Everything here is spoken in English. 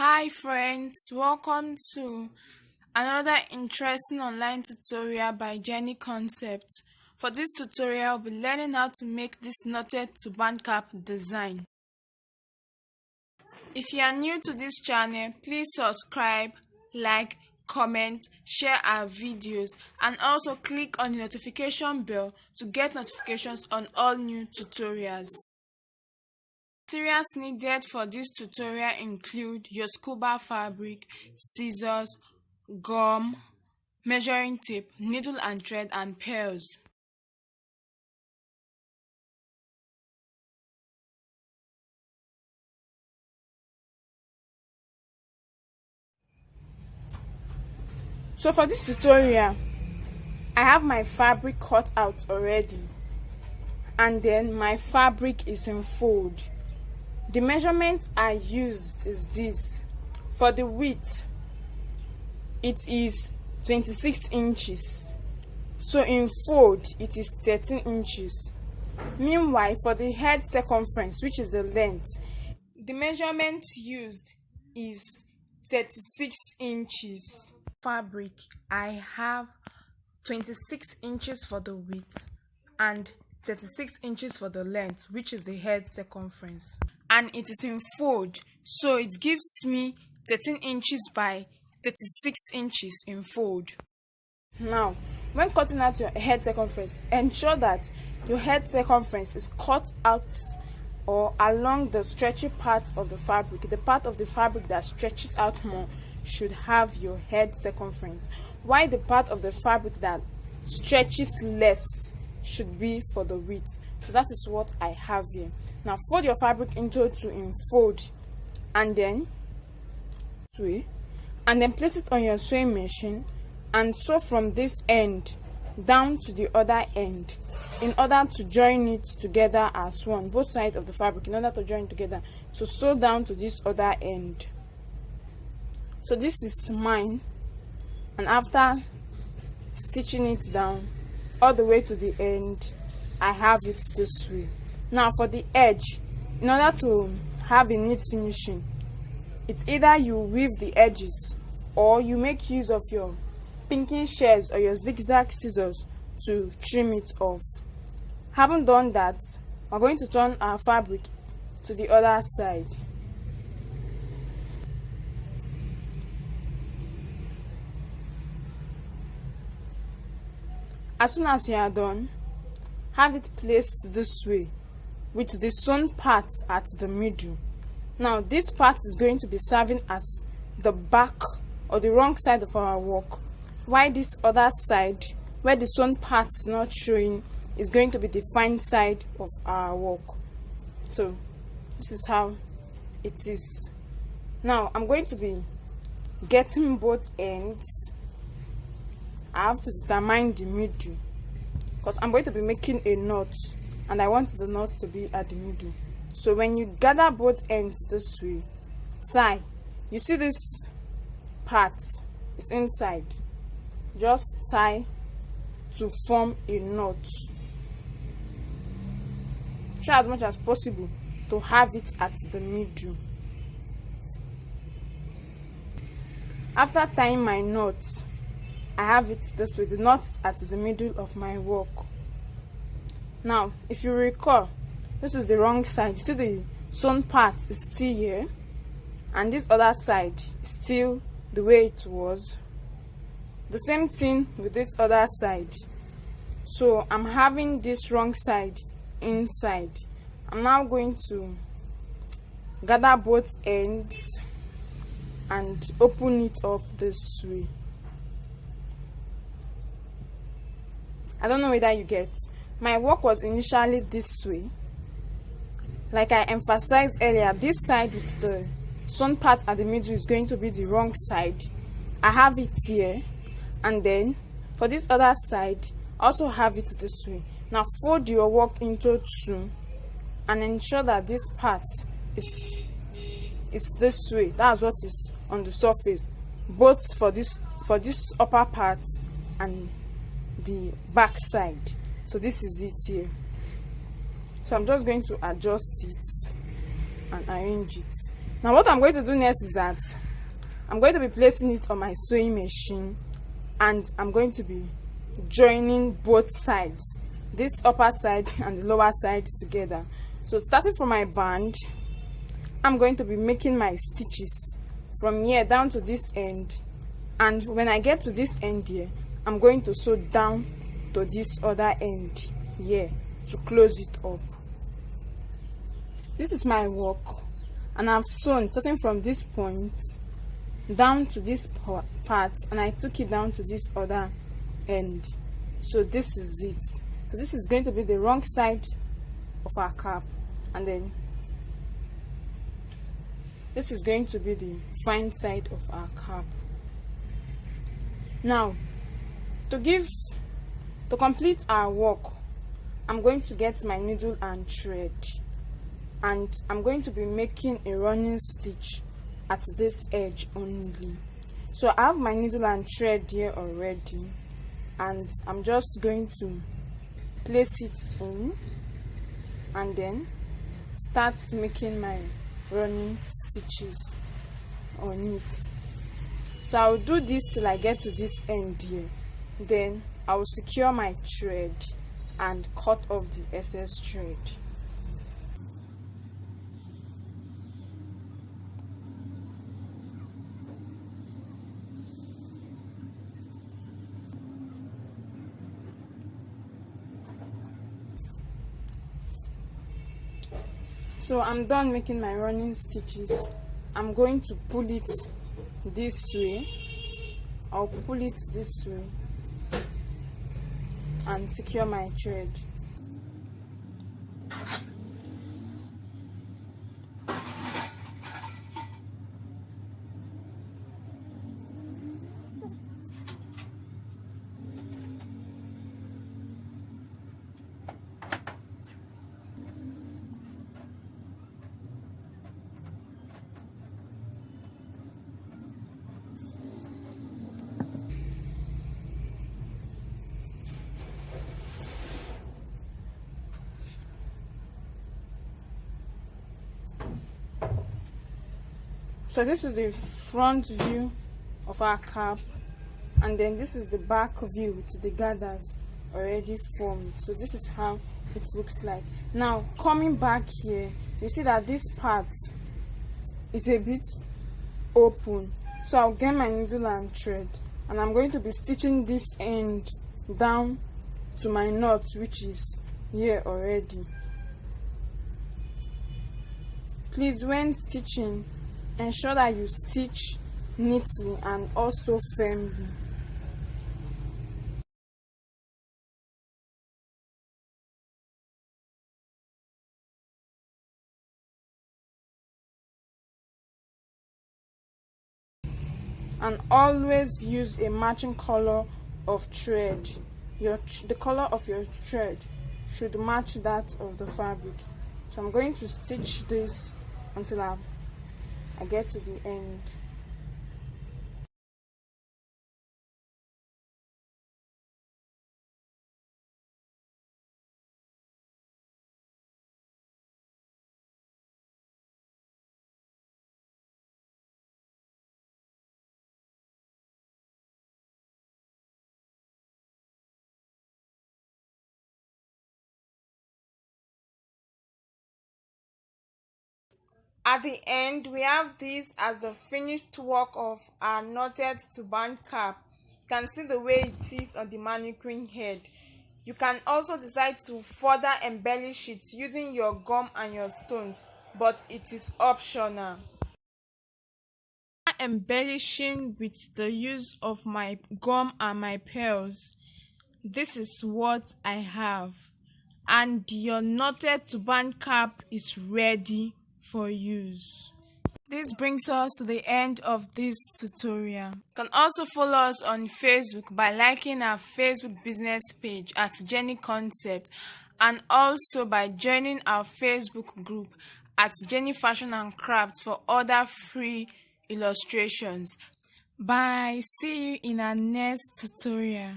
Hi friends, welcome to another interesting online tutorial by Jenny Concept. For this tutorial, we'll be learning how to make this knotted turban cap design. If you are new to this channel, please subscribe, like, comment, share our videos, and also click on the notification bell to get notifications on all new tutorials. Materials needed for this tutorial include your scuba fabric, scissors, gum, measuring tape, needle and thread, and pearls. So for this tutorial, I have my fabric cut out already, and then my fabric is in fold. The measurement I used is this. For the width, it is 26 inches. So in fold, it is 13 inches. Meanwhile, for the head circumference, which is the length, the measurement used is 36 inches. Fabric, I have 26 inches for the width and 36 inches for the length, which is the head circumference, and it is in fold, so it gives me 13 inches by 36 inches in fold. Now, when cutting out your head circumference, ensure that your head circumference is cut out or along the stretchy part of the fabric. The part of the fabric that stretches out more should have your head circumference, while the part of the fabric that stretches less should be for the width. So that is what I have here. Now fold your fabric into two in fold, and then place it on your sewing machine and sew from this end down to the other end in order to join it together as one, both sides of the fabric, in order to join together. So sew down to this other end. So this is mine, and after stitching it down all the way to the end, I have it this way. Now for the edge, in order to have a neat finishing, it's either you weave the edges or you make use of your pinking shears or your zigzag scissors to trim it off. Having done that, we're going to turn our fabric to the other side. As soon as you are done, have it placed this way with the sewn part at the middle. Now this part is going to be serving as the back or the wrong side of our work, while this other side where the sewn part is not showing is going to be the fine side of our work. So this is how it is. Now I'm going to be getting both ends. I have to determine the middle because I'm going to be making a knot and I want the knot to be at the middle. So when you gather both ends this way, tie. You see this part is inside. Just tie to form a knot. Try as much as possible to have it at the middle. After tying my knot, I have it this way. The knot is at the middle of my work. Now, if you recall, this is the wrong side. You see the sewn part is still here, and this other side is still the way it was. The same thing with this other side. So I'm having this wrong side inside. I'm now going to gather both ends and open it up this way. I don't know whether you get. My work was initially this way. Like I emphasized earlier, this side with the sewn part at the middle is going to be the wrong side. I have it here, and then for this other side, I also have it this way. Now fold your work into two and ensure that this part is this way. That's what is on the surface, both for this upper part and the back side. So this is it here. So I'm just going to adjust it and arrange it. Now what I'm going to do next is that I'm going to be placing it on my sewing machine, and I'm going to be joining both sides, this upper side and the lower side together. So starting from my band, I'm going to be making my stitches from here down to this end, and when I get to this end here, I'm going to sew down to this other end here to close it up. This is my work, and I've sewn starting from this point down to this part, and I took it down to this other end. So this is it. So this is going to be the wrong side of our cap, and then this is going to be the fine side of our cap. Now to complete our work, I'm going to get my needle and thread, and I'm going to be making a running stitch at this edge only. So I have my needle and thread here already, and I'm just going to place it in and then start making my running stitches on it. So I'll do this till I get to this end here, then I will secure my thread and cut off the excess thread. So I'm done making my running stitches. I'm going to pull it this way. I'll pull it this way and secure my thread. So this is the front view of our cap, and then this is the back view with the gathers already formed. So this is how it looks like. Now coming back here, you see that this part is a bit open, so I'll get my needle and thread, and I'm going to be stitching this end down to my knot, which is here already. Please, when stitching, ensure that you stitch neatly and also firmly. And always use a matching color of thread. The color of your thread should match that of the fabric. So I'm going to stitch this until I get to the end. At the end, we have this as the finished work of our knotted turban cap. You can see the way it is on the mannequin head. You can also decide to further embellish it using your gum and your stones, but it is optional. Embellishing with the use of my gum and my pearls. This is what I have, and your knotted turban cap is ready for use. This brings us to the end of this tutorial. You can also follow us on Facebook by liking our Facebook business page at Jenny Concept, and also by joining our Facebook group at Jenny Fashion and Crafts for other free illustrations. Bye. See you in our next tutorial.